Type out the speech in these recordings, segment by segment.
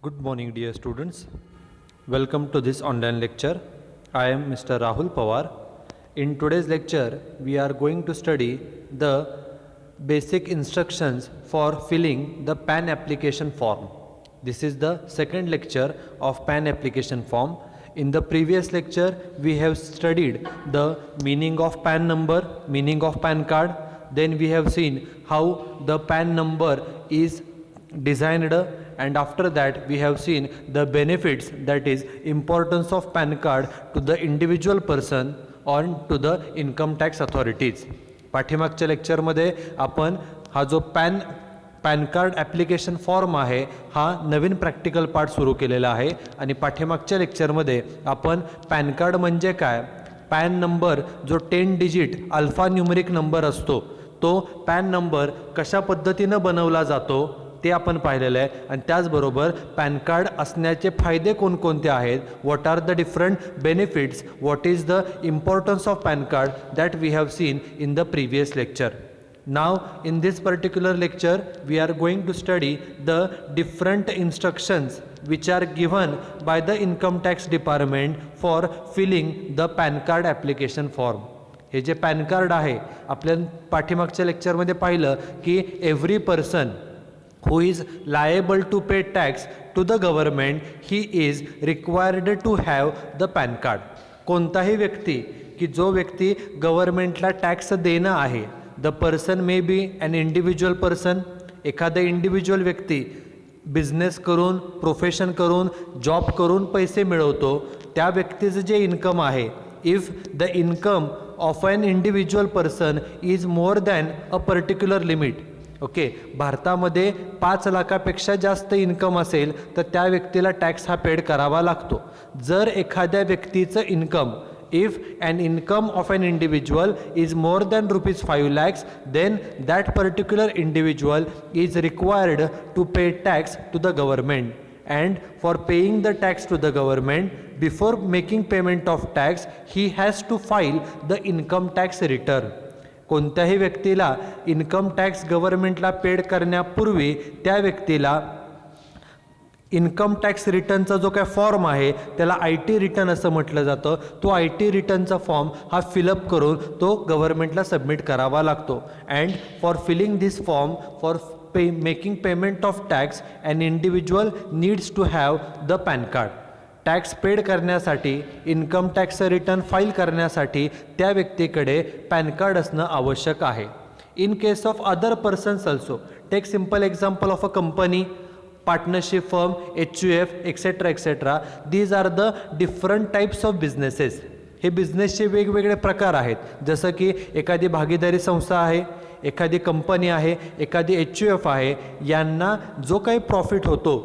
Good morning, dear students. Welcome to this online lecture. I am Mr. Rahul Pawar. In today's lecture, we are going to study the basic instructions for filling the PAN application form. This is the second lecture of PAN application form. In the previous lecture, we have studied the meaning of PAN number, meaning of PAN card. Then we have seen how the PAN number is designed, and after that we have seen the benefits, that is importance of PAN card to the individual person or to the income tax authorities. पाठीमागच्या लेक्चरमध्ये आपण हा जो pan card application form आहे हा नवीन practical part सुरू केलेला आहे आणि पाठीमागच्या लेक्चरमध्ये आपण पॅन कार्ड म्हणजे काय, पॅन नंबर जो 10 डिजिट अल्फा न्यूमरिक नंबर असतो तो पॅन नंबर कशा पद्धतीनं बनवला जातो ते आपण पाहिलेलं आहे. आणि त्याचबरोबर पॅन कार्ड असण्याचे फायदे कोणकोणते आहेत, what are the different benefits, what is the importance of PAN card, that we have seen in the previous lecture. Now in this particular lecture we are going to study the different instructions which are given by the income tax department for filling the PAN card application form. हे जे pan card आहे आपल्या पाठीमागच्या लेक्चरमध्ये पाहिलं की every person who is liable to pay tax to the government, he is required to have the PAN card. कोणताही व्यक्ती की जो व्यक्ती गव्हर्नमेंटला टॅक्स देणं आहे, the person may be an individual person, एखादा इंडिव्हिज्युअल व्यक्ती बिझनेस करून, प्रोफेशन करून, जॉब करून पैसे मिळवतो, त्या व्यक्तीचं जे इन्कम आहे, if the income of an individual person is more than a particular limit. Okay, भारतामध्ये 5 लाखापेक्षा जास्त इन्कम असेल तर त्या व्यक्तीला टॅक्स हा पेड करावा लागतो. जर एखाद्या व्यक्तीचं income, if an income of an individual is more than ₹5 lakhs, then that particular individual is required to pay tax to the government. And for paying the tax to the government, before making payment of tax, he has to file the income tax return. कोणत्याही व्यक्तीला income tax गव्हर्नमेंटला paid करण्यापूर्वी त्या व्यक्तीला income tax रिटर्नचा जो काय form आहे त्याला IT रिटर्न असं म्हटलं जातं. तो IT रिटर्नचा फॉर्म हा फिलअप करून तो गव्हर्नमेंटला सबमिट करावा लागतो. And for filling this form, for making payment of tax, an individual needs to have the PAN card. Tax paid करण्यासाठी, इन्कम टॅक्स रिटर्न फाईल करण्यासाठी त्या व्यक्तीकडे पॅन कार्ड असणं आवश्यक आहे. In case of other persons also, take simple example of a company, partnership firm, HUF etcetera etcetera. These are the different types of businesses. हे बिझनेसचे वेगवेगळे प्रकार आहेत. जसं की एखादी भागीदारी संस्था आहे, एखादी कंपनी आहे, एखादी HUF आहे. यांना जो काही प्रॉफिट होतो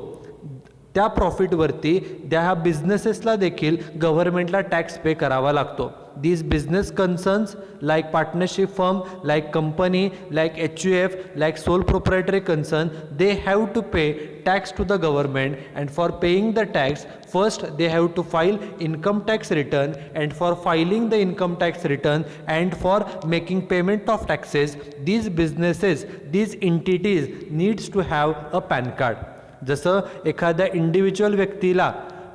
त्या प्रॉफिटवरती त्या बिझनेसेसला देखील गव्हर्नमेंटला टॅक्स पे करावा लागतो. These business concerns like partnership firm, like company, like HUF, like sole proprietary concern, they have to pay tax to the government, and for paying the tax, first they have to file income tax return, and for filing the income tax return and for making payment of taxes, these businesses, these entities needs to have a PAN card. जसं एखाद्या individual व्यक्तीला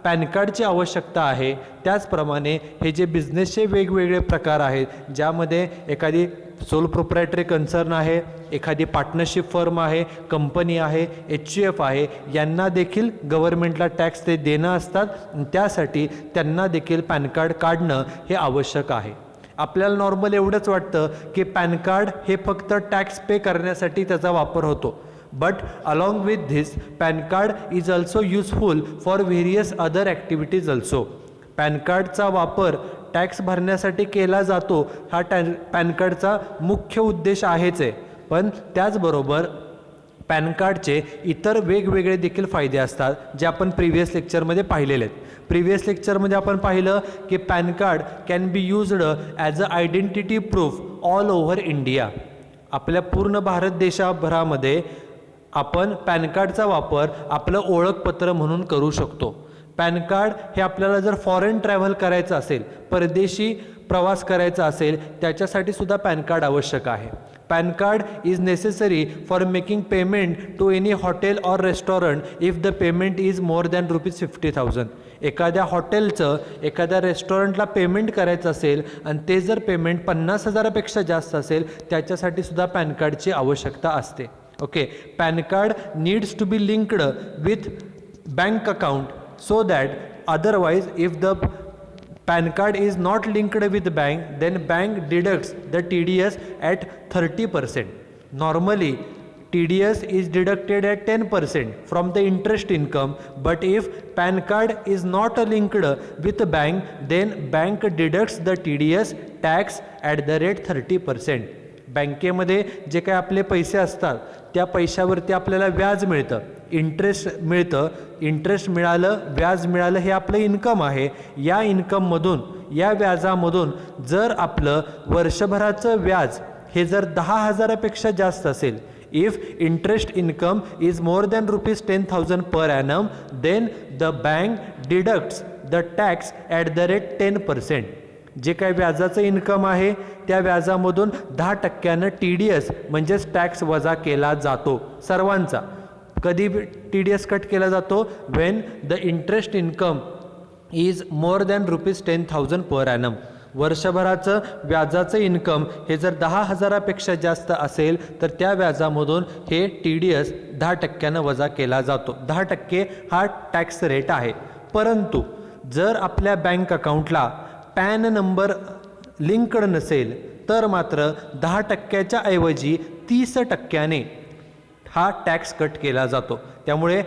pan कार्डची आवश्यकता आहे, त्याचप्रमाणे हे जे बिझनेसचे वेगवेगळे प्रकार आहेत, ज्यामध्ये एखादी सोल प्रोप्रायटरी कन्सर्न आहे, एखादी पार्टनरशिप फर्म आहे, कंपनी आहे, HUF आहे, यांना देखील गव्हर्नमेंटला टॅक्स ते देणं असतात. त्यासाठी त्यांना देखील पॅन कार्ड काढणं हे आवश्यक आहे. आपल्याला नॉर्मल एवढंच वाटतं की पॅन कार्ड हे फक्त टॅक्स पे करण्यासाठी त्याचा वापर होतो. But along with this, PAN card is also useful for various other activities also. Pan कार्डचा वापर टॅक्स भरण्यासाठी केला जातो, हा पॅन कार्डचा मुख्य उद्देश आहेच आहे. पण त्याचबरोबर पॅन कार्डचे इतर वेगवेगळे देखील फायदे असतात, जे आपण प्रिव्हियस लेक्चरमध्ये पाहिलेले आहेत. प्रिव्हियस लेक्चरमध्ये आपण पाहिलं की pan card can be used as a identity proof all over India. आपल्या पूर्ण भारत देशभरामध्ये आपण पॅन कार्डचा वापर आपलं ओळखपत्र म्हणून करू शकतो. पॅन कार्ड हे आपल्याला जर फॉरेन ट्रॅव्हल करायचं असेल, परदेशी प्रवास करायचा असेल, त्याच्यासाठी सुद्धा पॅन कार्ड आवश्यक आहे. PAN card is necessary for making payment to any hotel or restaurant if the payment is more than ₹50,000. एखाद्या हॉटेलचं एखाद्या रेस्टॉरंटला पेमेंट करायचं असेल आणि ते जर पेमेंट 50,000पेक्षा जास्त असेल त्याच्यासाठी सुद्धा पॅन कार्डची आवश्यकता असते. Okay, PAN card needs to be linked with bank account so that otherwise if the PAN card is not linked with bank, then bank deducts the TDS at 30%. Normally, TDS is deducted at 10% from the interest income, but if PAN card is not linked with the bank, then bank deducts the TDS tax at the rate 30%. बँकेमध्ये जे काय आपले पैसे असतात त्या पैशावरती आपल्याला व्याज मिळतं, इंटरेस्ट मिळतं. इंटरेस्ट मिळालं, व्याज मिळालं, हे आपलं इन्कम आहे. या इन्कममधून, या व्याजामधून जर आपलं वर्षभराचं व्याज हे जर 10,000पेक्षा जास्त असेल, if interest income is more than ₹10,000 per annum, then the bank deducts the tax at the rate 10%. जे काय व्याजाचं इन्कम आहे त्या व्याजामधून 10% TDS म्हणजेच टॅक्स वजा केला जातो सर्वांचा. कधी TDS कट केला जातो? Wien the interest income is more than ₹10,000 per annum. वर्षभराचं व्याजाचं इन्कम हे जर 10,000पेक्षा जास्त असेल तर त्या व्याजामधून हे TDS 10% वजा केला जातो. 10% हा टॅक्स रेट आहे. परंतु जर आपल्या बँक अकाउंटला पॅन नंबर लिंकड नसेल तर मात्र 10%च्या ऐवजी 30% हा टॅक्स कट केला जातो. त्यामुळे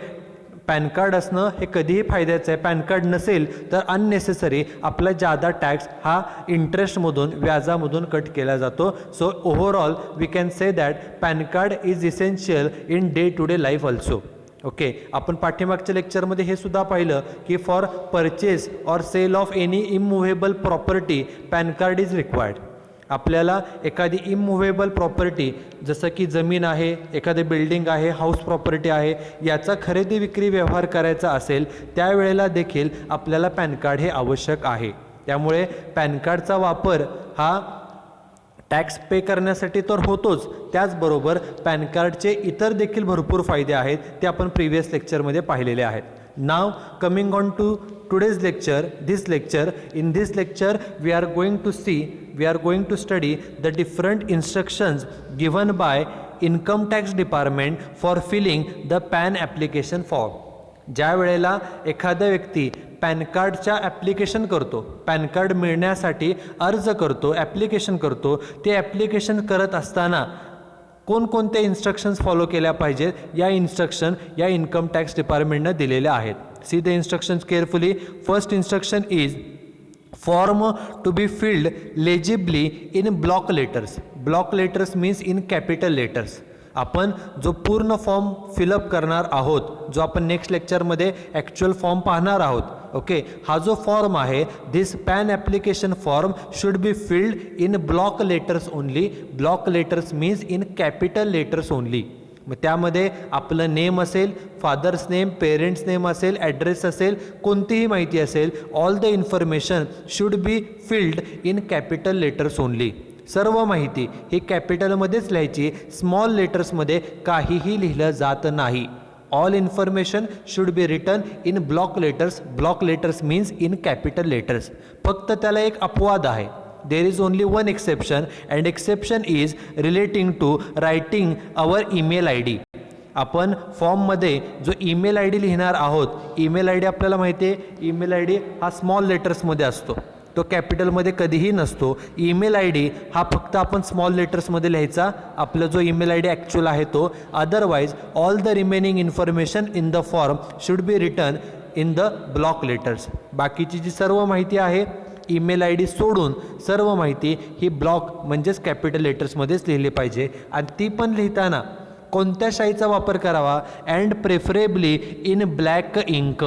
पॅन कार्ड असणं हे कधीही फायद्याचं आहे. पॅन कार्ड नसेल तर अननेसेसरी आपला जादा टॅक्स हा इंटरेस्टमधून, व्याजामधून कट केला जातो. So overall we can say that PAN card is essential in day to day life also. Okay, आपण पाठीमागच्या लेक्चरमध्ये हे सुद्धा पाहिलं की फॉर परचेस और sale of any immovable property PAN card is required. आपल्याला एखादी इमूव्हेबल प्रॉपर्टी जसं की जमीन आहे, एखादी बिल्डिंग आहे, हाऊस प्रॉपर्टी आहे, याचा खरेदी विक्री व्यवहार करायचा असेल त्यावेळेला देखील आपल्याला पॅन कार्ड हे आवश्यक आहे. त्यामुळे पॅन कार्डचा वापर हा टॅक्स पे करण्यासाठी तर होतोच, त्याचबरोबर पॅन कार्डचे इतर देखील भरपूर फायदे आहेत, ते आपण प्रिव्हियस लेक्चरमध्ये पाहिलेले आहेत. Now coming on to today's lecture, in this lecture we are going to study the different instructions given by income tax department for filling the PAN application form. ज्या वेळेला एखादा व्यक्ती पॅन कार्डच्या ॲप्लिकेशन करतो, PAN card मिळण्यासाठी अर्ज करतो, application करतो, ते ॲप्लिकेशन करत असताना कोणकोणते इन्स्ट्रक्शन्स फॉलो केल्या पाहिजेत या इन्स्ट्रक्शन या इन्कम टॅक्स डिपार्टमेंटनं दिलेल्या आहेत. See the instructions carefully. First instruction is form to be filled legibly in block letters. Block letters means in capital letters. आपण जो पूर्ण फॉर्म फिलअप करणार आहोत, जो आपण नेक्स्ट लेक्चरमध्ये ॲक्च्युअल फॉर्म पाहणार आहोत, ओके, हा जो फॉर्म आहे, this PAN application form should be filled in block letters only. Block letters means in capital letters only. मग त्यामध्ये आपलं नेम असेल, फादर्स नेम, पेरेंट्स नेम असेल, ॲड्रेस असेल, कोणतीही माहिती असेल, all the information should be filled in capital letters only. सर्व माहिती ही कॅपिटलमध्येच लिहायची, स्मॉल लेटर्समध्ये काहीही लिहिलं जात नाही. All information should be written in block letters. Block letters means in capital letters. फक्त त्याला एक अपवाद आहे. There is only one exception and exception is relating to writing our email I D. आपण फॉर्ममध्ये जो ईमेल आय डी लिहिणार आहोत, ईमेल आय डी आपल्याला माहिती आहे, ईमेल आय डी हा स्मॉल लेटर्समध्ये असतो, तो कॅपिटलमध्ये कधीही नसतो. ईमेल आय डी हा फक्त आपण स्मॉल लेटर्समध्ये लिहायचा, आपला जो ईमेल आय डी ॲक्च्युअल आहे तो. Otherwise all the remaining information in the form should be written in the block letters. बाकीची जी सर्व माहिती आहे ईमेल आय डी सोडून सर्व माहिती ही ब्लॉक म्हणजेच कॅपिटल लेटर्समध्येच लिहिली पाहिजे. आणि ती पण लिहिताना कोणत्या शाईचा वापर करावा? And preferably in black ink.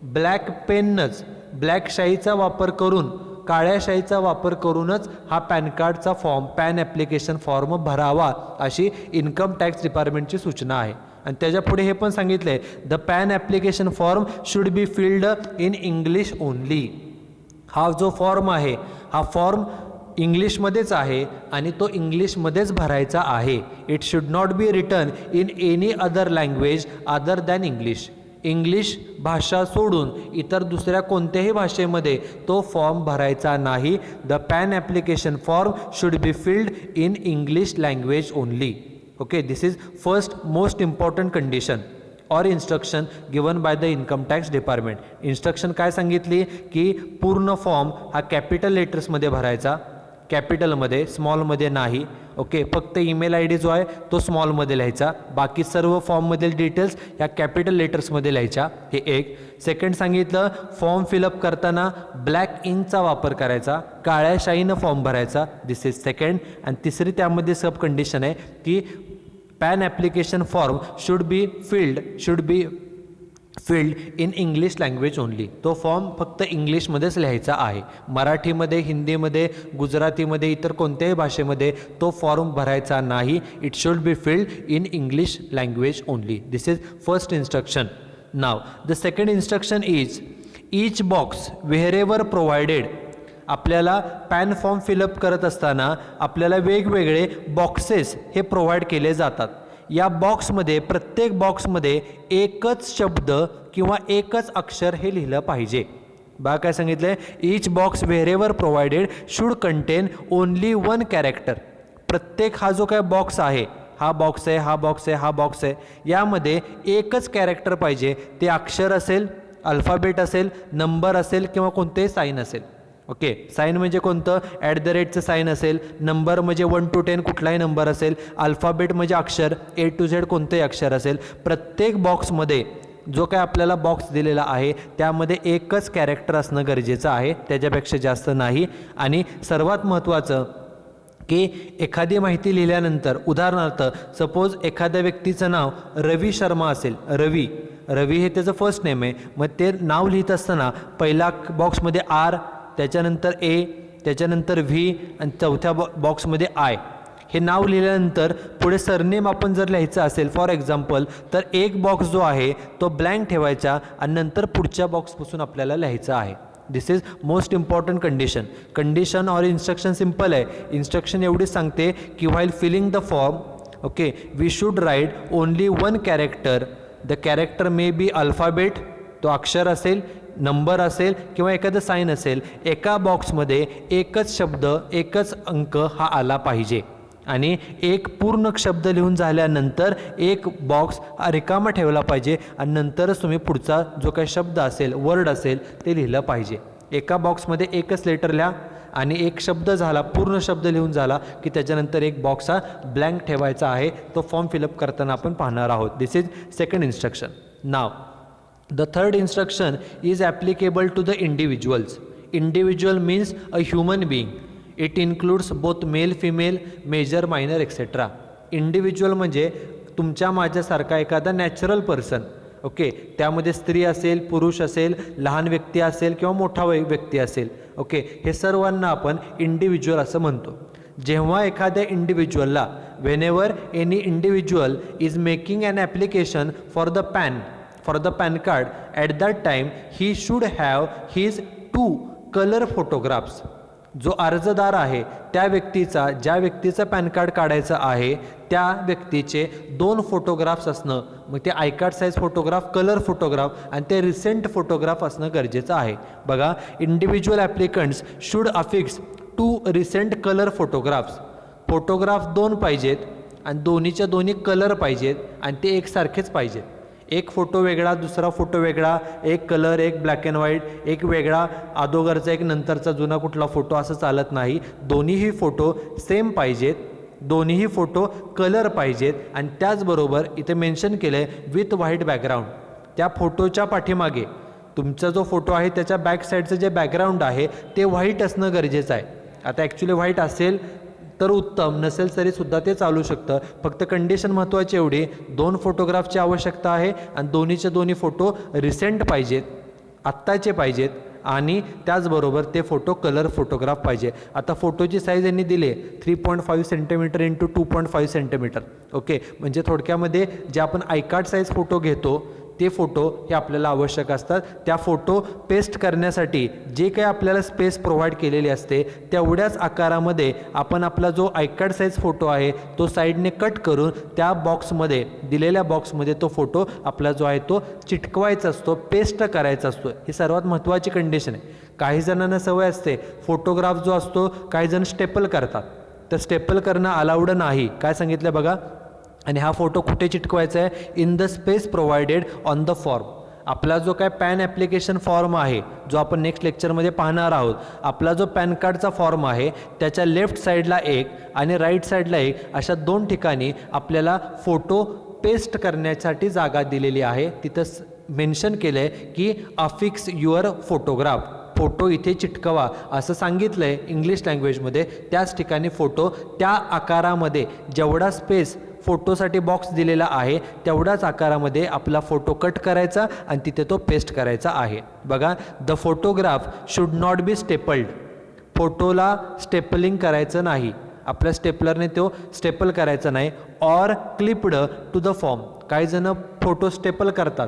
Black पेनच, ब्लॅक शाईचा वापर करून, काळ्या शाईचा वापर करूनच हा पॅन कार्डचा फॉर्म, पॅन ॲप्लिकेशन फॉर्म भरावा, अशी इन्कम टॅक्स डिपार्टमेंटची सूचना आहे. आणि त्याच्या पुढे हे पण सांगितलं आहे, the PAN application form should be filled in English only. हा जो फॉर्म आहे, हा फॉर्म इंग्लिशमध्येच आहे आणि तो इंग्लिशमध्येच भरायचा आहे. It should not B written in any other language other than English. English भाषा सोडून इतर दुसऱ्या कोणत्याही भाषेमध्ये तो फॉर्म भरायचा नाही. The PAN application form should be filled in English language only. Okay, this is first most important condition और instruction given by the income tax department. Instruction काय सांगितली की पूर्ण फॉर्म हा कॅपिटल लेटर्समध्ये भरायचा, कॅपिटलमध्ये, स्मॉलमध्ये नाही. ओके, फक्त ईमेल आय डी जो आहे तो स्मॉलमध्ये लिहायचा, बाकी सर्व फॉर्ममधील डिटेल्स ह्या कॅपिटल लेटर्समध्ये लिहायच्या. हे एक. सेकंड सांगितलं फॉर्म फिलअप करताना ब्लॅक इंकचा वापर करायचा, काळ्या शाईनं फॉर्म भरायचा. दिस इज सेकंड. आणि तिसरी त्यामध्ये सब कंडिशन आहे की pan application form should be filled in English language only. तो फॉर्म फक्त इंग्लिशमध्येच लिहायचा आहे. मराठीमध्ये, हिंदीमध्ये, गुजरातीमध्ये, इतर कोणत्याही भाषेमध्ये तो फॉर्म भरायचा नाही. It should be filled in English language only. This is first instruction. Now the second instruction is each box wherever provided. आपल्याला पॅन फॉर्म फिलअप करत असताना आपल्याला वेगवेगळे बॉक्सेस हे प्रोव्हाइड केले जातात. या बॉक्समध्ये, प्रत्येक बॉक्समध्ये एकच शब्द किंवा एकच अक्षर हे लिहिलं पाहिजे. बघा काय सांगितलं आहे, each box wherever provided should content only one character. प्रत्येक हा जो काय बॉक्स आहे, हा बॉक्स आहे, हा बॉक्स आहे, हा बॉक्स आहे, यामध्ये एकच कॅरेक्टर पाहिजे. ते अक्षर असेल, अल्फाबेट असेल, नंबर असेल किंवा कोणतेही साईन असेल. ओके, साईन म्हणजे कोणतं, ॲट साईन असेल, नंबर म्हणजे 1 to 10 कुठलाही नंबर असेल, अल्फाबेट म्हणजे अक्षर A to Z कोणतेही अक्षर असेल. प्रत्येक बॉक्समध्ये जो काय आपल्याला बॉक्स दिलेला आहे त्यामध्ये एकच कॅरेक्टर असणं गरजेचं आहे, त्याच्यापेक्षा जास्त नाही. आणि सर्वात महत्त्वाचं की एखादी माहिती लिहिल्यानंतर, उदाहरणार्थ सपोज एखाद्या व्यक्तीचं नाव रवी शर्मा असेल, रवी हे त्याचं फर्स्ट नेम आहे, मग ते नाव लिहित असताना पहिला बॉक्समध्ये R, त्याच्यानंतर A, त्याच्यानंतर V आणि चौथ्या बॉक्समध्ये I. हे नाव लिहिल्यानंतर पुढे सरनेम आपण जर लिहायचं असेल फॉर एक्झाम्पल, तर एक बॉक्स जो आहे तो ब्लँक ठेवायचा आणि नंतर पुढच्या बॉक्सपासून आपल्याला लिहायचं आहे. This is most important condition और इन्स्ट्रक्शन सिम्पल आहे. इन्स्ट्रक्शन एवढीच सांगते की while filling the form, okay, we should write only one character. The character may be alphabet, तो अक्षर असेल, नंबर असेल किंवा एखादं साईन असेल. एका बॉक्समध्ये एकच शब्द, एकच अंक हा आला पाहिजे. आणि एक पूर्ण शब्द लिहून झाल्यानंतर एक बॉक्स हा रिकामा ठेवला पाहिजे आणि नंतरच तुम्ही पुढचा जो काही शब्द असेल, वर्ड असेल ते लिहिलं पाहिजे. एका बॉक्समध्ये एकच लेटर लिहा आणि एक शब्द झाला, पूर्ण शब्द लिहून झाला की त्याच्यानंतर एक बॉक्स हा ब्लँक ठेवायचा आहे. तो फॉर्म फिलअप करताना आपण पाहणार आहोत. This is second instruction. Now the third instruction is applicable to the individuals. Individual means a human being. It includes both male, female, major, minor, etc. Individual म्हणजे तुमच्या माझ्यासारखा एखादा नॅचरल पर्सन. ओके, त्यामध्ये स्त्री असेल, पुरुष असेल, लहान व्यक्ती असेल किंवा मोठा व्यक्ती असेल. ओके, हे सर्वांना आपण इंडिव्हिज्युअल असं म्हणतो. जेव्हा एखाद्या इंडिव्हिज्युअलला, whenever any individual is making an application for the PAN card, at that time he should have his 2 colour photographs. जो अर्जदार आहे त्या व्यक्तीचा, ज्या व्यक्तीचं पॅन कार्ड काढायचं आहे त्या व्यक्तीचे 2 फोटोग्राफ्स असणं, मग ते I card size photograph, colour photograph आणि ते रिसेंट फोटोग्राफ असणं गरजेचं आहे. बघा, individual applicants should affix 2 recent colour photographs. Photograph 2 पाहिजेत आणि दोन्हीच्या दोन्ही कलर पाहिजेत आणि ते एकसारखेच पाहिजेत. एक फोटो वेगळा, दुसरा फोटो वेगळा, एक कलर, एक ब्लॅक अँड व्हाईट, एक वेगळा अगोदरचा, एक नंतरचा जुना कुठला फोटो, असं चालत नाही. दोन्हीही फोटो सेम पाहिजेत, दोन्हीही फोटो कलर पाहिजेत आणि त्याचबरोबर इथे मेन्शन केलं आहे विथ व्हाईट बॅकग्राऊंड. त्या फोटोच्या पाठीमागे तुमचा जो फोटो आहे त्याच्या बॅक साईडचं जे बॅकग्राऊंड आहे ते व्हाईट असणं गरजेचं आहे. आता ॲक्च्युली व्हाईट असेल तर उत्तम, नसेल तरीसुद्धा ते चालू शकतं. फक्त कंडिशन महत्त्वाची एवढी, 2 फोटोग्राफची आवश्यकता आहे आणि दोन्हीचे दोन्ही फोटो रिसेंट पाहिजेत, आत्ताचे पाहिजेत आणि त्याचबरोबर ते फोटो कलर फोटोग्राफ पाहिजे. आता फोटोची साईज यांनी दिली 3.5 सेंटीमीटर × 2.5 सेंटीमीटर. ओके, म्हणजे थोडक्यामध्ये जे आपण आय कार्ड साईज फोटो घेतो ते फोटो हे आपल्याला आवश्यक असतात. त्या फोटो पेस्ट करण्यासाठी जे काही आपल्याला स्पेस प्रोव्हाइड केलेली असते तेवढ्याच आकारामध्ये आपण आपला जो आयकार्ड साईज फोटो आहे तो साईडने कट करून त्या बॉक्समध्ये, दिलेल्या बॉक्समध्ये तो फोटो आपला जो आहे तो चिटकवायचा असतो, पेस्ट करायचा असतो. ही सर्वात महत्त्वाची कंडिशन आहे. काही जणांना सवय असते फोटोग्राफ जो असतो काही जण स्टेपल करतात, तर स्टेपल करणं अलाउड नाही. काय सांगितलं बघा. आणि हा फोटो कुठे चिटकवायचा आहे? In the space provided on the form. आपला जो काय पॅन ॲप्लिकेशन फॉर्म आहे जो आपण नेक्स्ट लेक्चरमध्ये पाहणार आहोत, आपला जो पॅन कार्डचा फॉर्म आहे त्याच्या लेफ्ट साईडला एक आणि राईट साईडला एक अशा 2 ठिकाणी आपल्याला फोटो पेस्ट करण्यासाठी जागा दिलेली आहे. तिथं मेन्शन केलं आहे की अफिक्स युअर फोटोग्राफ, फोटो इथे चिटकवा असं सांगितलं आहे इंग्लिश लँग्वेजमध्ये. त्याच ठिकाणी फोटो त्या आकारामध्ये, जेवढा स्पेस फोटोसाठी बॉक्स दिलेला आहे तेवढ्याच आकारामध्ये आपला फोटो कट करायचा आणि तिथे तो पेस्ट करायचा आहे. बघा, the photograph should not be stapled. फोटोला स्टेपलिंग करायचं नाही, आपल्या स्टेपलरने तो स्टेपल करायचा नाही. Or clipped to the form. काही जण फोटो स्टेपल करतात,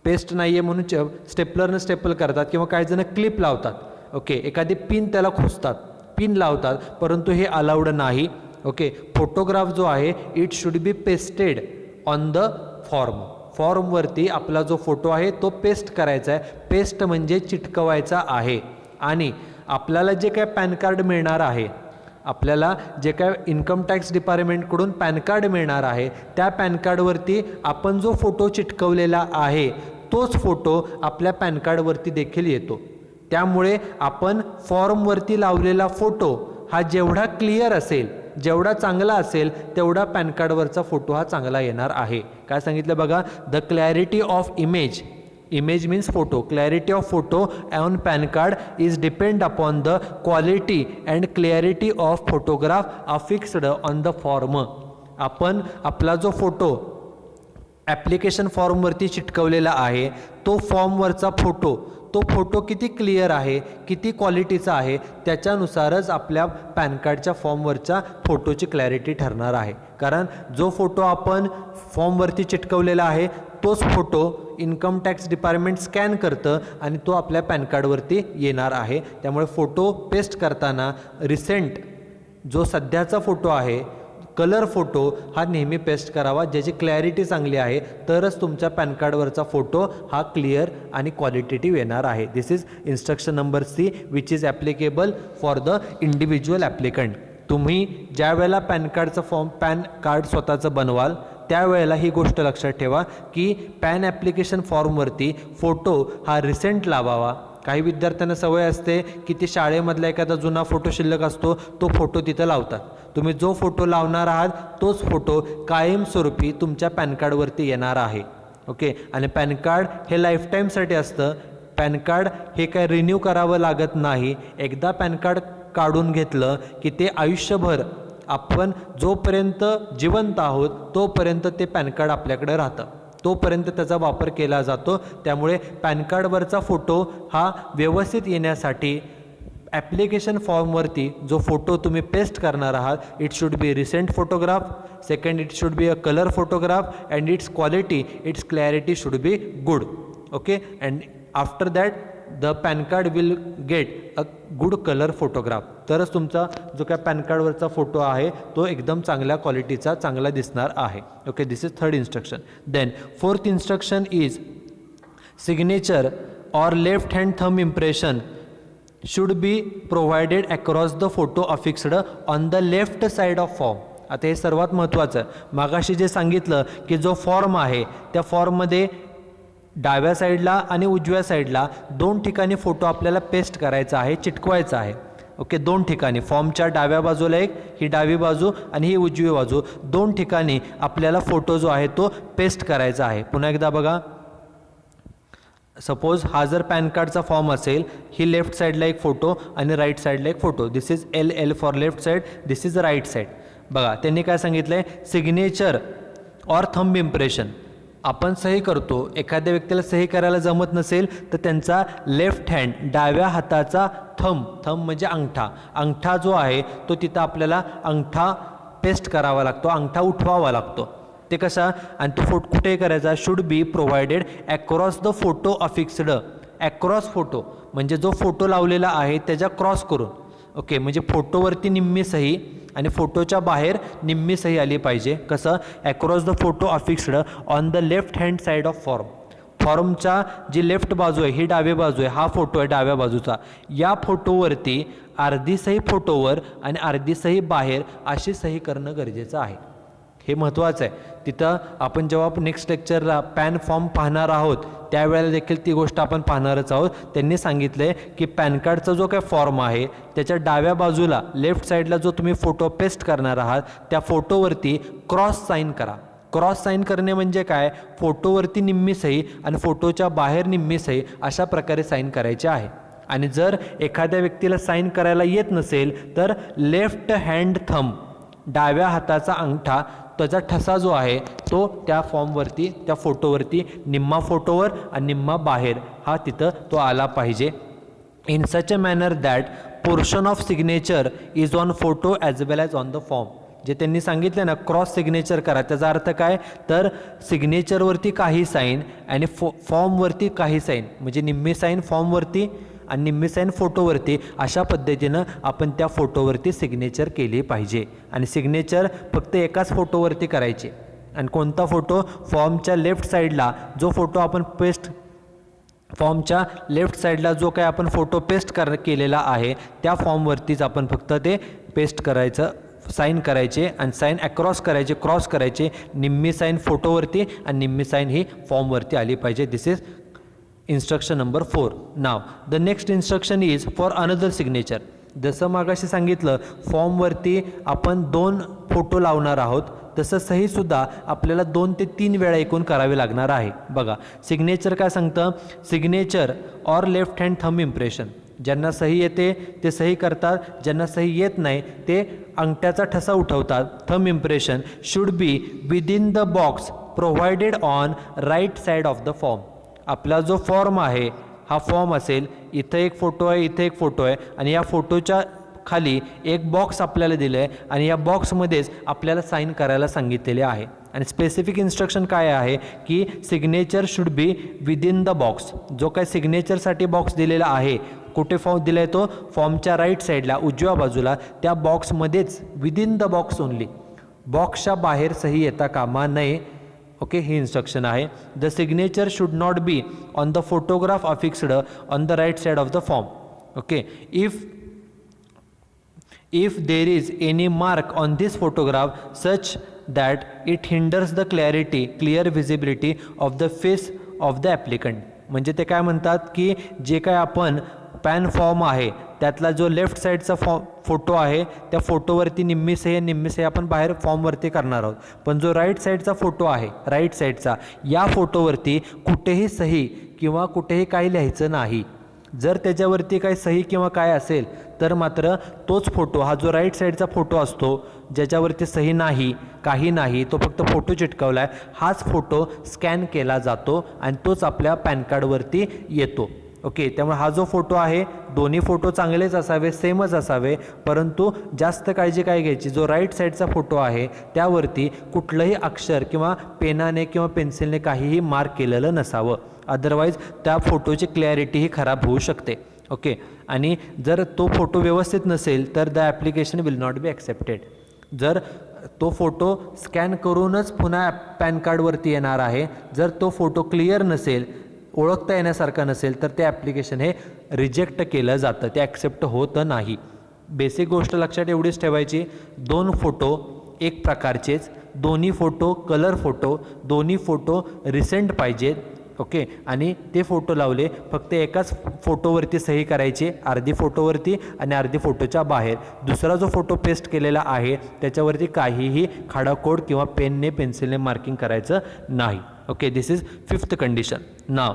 पेस्ट नाही आहे म्हणून स्टेपलरनं स्टेपल करतात, किंवा काही जण क्लिप लावतात. ओके, एखादी पिन त्याला खोचतात, पिन लावतात, परंतु हे अलाउड नाही. ओके, फोटोग्राफ जो आहे it should be pasted on the form. फॉर्मवरती आपला जो फोटो आहे तो पेस्ट करायचा आहे. पेस्ट म्हणजे चिटकवायचा आहे. आणि आपल्याला जे काय पॅन कार्ड मिळणार आहे, आपल्याला जे काय इन्कम टॅक्स डिपार्टमेंटकडून पॅन कार्ड मिळणार आहे त्या पॅन कार्डवरती आपण जो फोटो चिटकवलेला आहे तोच फोटो आपल्या पॅन कार्डवरती देखील येतो. त्यामुळे आपण फॉर्मवरती लावलेला फोटो हा जेवढा क्लिअर असेल, जेवढा चांगला असेल तेवढा पॅन कार्डवरचा फोटो हा चांगला येणार आहे. काय सांगितलं बघा, the clarity of image, image means photo, clarity of photo on pan card is depend upon the quality and clarity of photograph affixed on the form. आपण आपला जो फोटो ॲप्लिकेशन फॉर्मवरती चिटकवलेला आहे तो फॉर्मवरचा फोटो, तो फोटो किती क्लिअर आहे, किती क्वालिटीचा आहे त्याच्यानुसारच आपल्या पॅन कार्डच्या फॉर्मवरच्या फोटोची क्लॅरिटी ठरणार आहे. कारण जो फोटो आपण फॉर्मवरती चिटकवलेला आहे तोच photo income tax department scan करतं आणि तो आपल्या पॅन कार्डवरती येणार आहे. त्यामुळे फोटो पेस्ट करताना रिसेंट जो सध्याचा फोटो आहे, कलर फोटो हा नेहमी पेस्ट करावा, ज्याची क्लॅरिटी चांगली आहे, तरच तुमच्या पॅन कार्डवरचा फोटो हा क्लिअर आणि क्वालिटेटिव्ह येणार आहे. This is instruction number C which is applicable for the individual applicant. तुम्ही ज्या वेळेला पॅन कार्ड स्वतःचं बनवाल त्यावेळेला ही गोष्ट लक्षात ठेवा की पॅन ॲप्लिकेशन फॉर्मवरती फोटो हा रिसेंट लावावा. काही विद्यार्थ्यांना सवय असते की ते शाळेमधला एखादा जुना फोटो शिल्लक असतो तो फोटो तिथं लावतात. तुम्ही जो फोटो लावणार आहात तोच फोटो कायमस्वरूपी तुमच्या पॅन कार्डवरती येणार आहे. ओके, आणि पॅन कार्ड हे लाईफटाईमसाठी असतं. पॅन कार्ड हे काय रिन्यू करावं लागत नाही. एकदा पॅन कार्ड काढून घेतलं की ते आयुष्यभर, आपण जोपर्यंत जिवंत आहोत तोपर्यंत ते पॅन कार्ड आपल्याकडे राहतं, तोपर्यंत त्याचा वापर केला जातो. त्यामुळे पॅन कार्डवरचा फोटो हा व्यवस्थित येण्यासाठी ॲप्लिकेशन फॉर्मवरती जो फोटो तुम्ही पेस्ट करणार आहात, it should B recent photograph. Second, it should be a colour photograph and it's quality, it's clarity should be good. Okay, and after that the PAN card will get a good colour photograph. तरच तुमचा जो काय pan कार्डवरचा photo आहे तो एकदम चांगल्या क्वालिटीचा, चांगला दिसणार आहे. Okay, this is third instruction. Then fourth instruction is signature or left hand thumb impression should be provided across the photo affixed on the left side of form. आता हे सर्वात महत्त्वाचं. मागाशी जे सांगितलं की जो फॉर्म आहे त्या फॉर्ममध्ये डाव्या साईडला आणि उजव्या साईडला 2 ठिकाणी फोटो आपल्याला पेस्ट करायचा आहे, चिटकवायचा आहे. ओके, 2 ठिकाणी, फॉर्मच्या डाव्या बाजूला एक, ही डावी बाजू आणि ही उजवी बाजू, 2 ठिकाणी आपल्याला फोटो जो आहे तो पेस्ट करायचा आहे. पुन्हा एकदा बघा, सपोज हा जर पॅन कार्डचा फॉर्म असेल, ही लेफ्ट साईडला एक फोटो आणि राईट साईडला एक photo. This is L for left side, this is right side. बघा, त्यांनी काय सांगितलं आहे, सिग्नेचर ऑर थंब इम्प्रेशन. आपण सही करतो, एखाद्या व्यक्तीला सही करायला जमत नसेल तर त्यांचा लेफ्ट हँड, डाव्या हाताचा थंब म्हणजे अंगठा जो आहे तो तिथं आपल्याला अंगठा पेस्ट करावा लागतो, अंगठा उठवावा लागतो. ते कसा आणि तो फोटो कुठे करायचा should be provided across the photo affixed across photo म्हणजे जो फोटो लावलेला आहे त्याच्या क्रॉस करून ओके म्हणजे फोटोवरती निम्मी सही आणि फोटोच्या बाहेर निम्मी सही आली पाहिजे कसं across the photo affixed on the left hand side of फॉर्मच्या जी लेफ्ट बाजू आहे ही डावी बाजू आहे हा फोटो आहे डाव्या बाजूचा या फोटोवरती अर्धी सही फोटोवर आणि अर्धी सही बाहेर अशी सही करणं गरजेचं आहे हे महत्त्वाचं आहे तिथं आपण जेव्हा नेक्स्ट लेक्चरला पॅन फॉर्म पाहणार आहोत त्यावेळेला देखील ती गोष्ट आपण पाहणारच आहोत त्यांनी सांगितलं आहे की पॅन कार्डचा जो काय फॉर्म आहे त्याच्या डाव्या बाजूला लेफ्ट साईडला जो तुम्ही फोटो पेस्ट करणार आहात त्या फोटोवरती क्रॉस साईन करा क्रॉस साईन करणे म्हणजे काय फोटोवरती निम्मी सही आणि फोटोच्या बाहेर निम्मी सही अशा प्रकारे साईन करायचे आहे आणि जर एखाद्या व्यक्तीला साईन करायला येत नसेल तर लेफ्ट हँड थंब डाव्या हाताचा अंगठा त्याचा ठसा जो आहे तो त्या फॉर्मवरती त्या फोटोवरती निम्मा फोटोवर आणि निम्मा बाहेर हा तिथं तो आला पाहिजे in such a manner that portion of signature is on photo as well as on the form जे त्यांनी सांगितलं ना क्रॉस सिग्नेचर करा त्याचा अर्थ काय तर सिग्नेचरवरती काही साईन आणि फॉर्मवरती काही साईन म्हणजे निम्मी साईन फॉर्मवरती आणि निम्मी साईन फोटोवरती अशा पद्धतीनं आपण त्या फोटोवरती सिग्नेचर केली पाहिजे आणि सिग्नेचर फक्त एकाच फोटोवरती करायचे आणि कोणता फोटो फॉर्मच्या लेफ्ट साईडला जो फोटो आपण फॉर्मच्या लेफ्ट साईडला जो काय आपण फोटो पेस्ट केलेला आहे त्या फॉर्मवरतीच आपण फक्त ते पेस्ट करायचं साईन करायचे आणि साईन अक्रॉस करायचे क्रॉस करायचे निम्मी साईन फोटोवरती आणि निम्मी साईन ही फॉर्मवरती आली पाहिजे दिस is instruction number 4 now the next instruction is for another signature जसं मागाशी सांगितलं फॉर्मवरती आपण 2 फोटो लावणार आहोत तसं सहीसुद्धा आपल्याला 2 ते 3 वेळा एकूण करावी लागणार आहे बघा सिग्नेचर काय सांगतं signature or left hand thumb impression ज्यांना सही येते ते सही करतात ज्यांना सही येत नाही ते अंगठ्याचा ठसा उठवतात thumb impression should be within the box provided on right side of the form आपला जो फॉर्म आहे हा फॉर्म असेल इथं एक फोटो आहे इथे एक फोटो आहे आणि या फोटोच्या खाली एक बॉक्स आपल्याला दिलं आहे आणि या बॉक्समध्येच आपल्याला साईन करायला सांगितलेले आहे आणि स्पेसिफिक इन्स्ट्रक्शन काय आहे की signature should be within the box जो काय सिग्नेचरसाठी बॉक्स दिलेला आहे कुठे फॉर्म दिला आहे तो फॉर्मच्या राईट साईडला उजव्या बाजूला त्या बॉक्समध्येच विदिन द बॉक्स ओनली बॉक्सच्या बाहेर सही येता कामा नये ओके ही इन्स्ट्रक्शन आहे the signature should not be on the photograph affixed on the right side of the form okay if there is any mark on this photograph such that it hinders the clear visibility of the face of the applicant म्हणजे ते काय म्हणतात की जे काय आपण pan form आहे त्यातला जो लेफ्ट साईडचा फोटो आहे त्या फोटोवरती निम्मी सही आपण बाहेर फॉर्मवरती करणार आहोत पण जो राईट साईडचा फोटो आहे राईट साईडचा या फोटोवरती कुठेही सही किंवा कुठेही काही लिहायचं नाही जर त्याच्यावरती काही सही किंवा काय असेल तर मात्र तोच फोटो हा जो राईट साईडचा फोटो असतो ज्याच्यावरती सही नाही काही नाही तो फक्त फोटो चिटकवला आहे हाच फोटो स्कॅन केला जातो आणि तोच आपल्या पॅन कार्डवरती येतो ओके त्यामुळे हा जो फोटो आहे दोन्ही फोटो चांगलेच असावे सेमच असावे परंतु जास्त काळजी काय घ्यायची जो राईट साईडचा फोटो आहे त्यावरती कुठलंही अक्षर किंवा पेनाने किंवा पेन्सिलने काहीही मार्क केलेलं नसावं अदरवाईज त्या फोटोची क्लॅरिटी ही खराब होऊ शकते ओके आणि जर तो फोटो व्यवस्थित नसेल तर the application will not be accepted जर तो फोटो स्कॅन करूनच पुन्हा पॅन कार्डवरती येणार आहे जर तो फोटो क्लिअर नसेल ओळखता येण्यासारखं नसेल तर ते ॲप्लिकेशन हे रिजेक्ट केलं जातं ते ॲक्सेप्ट होतं नाही बेसिक गोष्ट लक्षात एवढीच ठेवायची 2 फोटो एक प्रकारचेच दोन्ही फोटो कलर फोटो दोन्ही फोटो रिसेंट पाहिजेत ओके आणि ते फोटो लावले फक्त एकाच फोटोवरती सही करायची अर्धी फोटोवरती आणि अर्धी फोटोच्या बाहेर दुसरा जो फोटो पेस्ट केलेला आहे त्याच्यावरती काहीही खाडाखोड किंवा पेनने पेन्सिलने मार्किंग करायचं नाही okay this is 5th condition now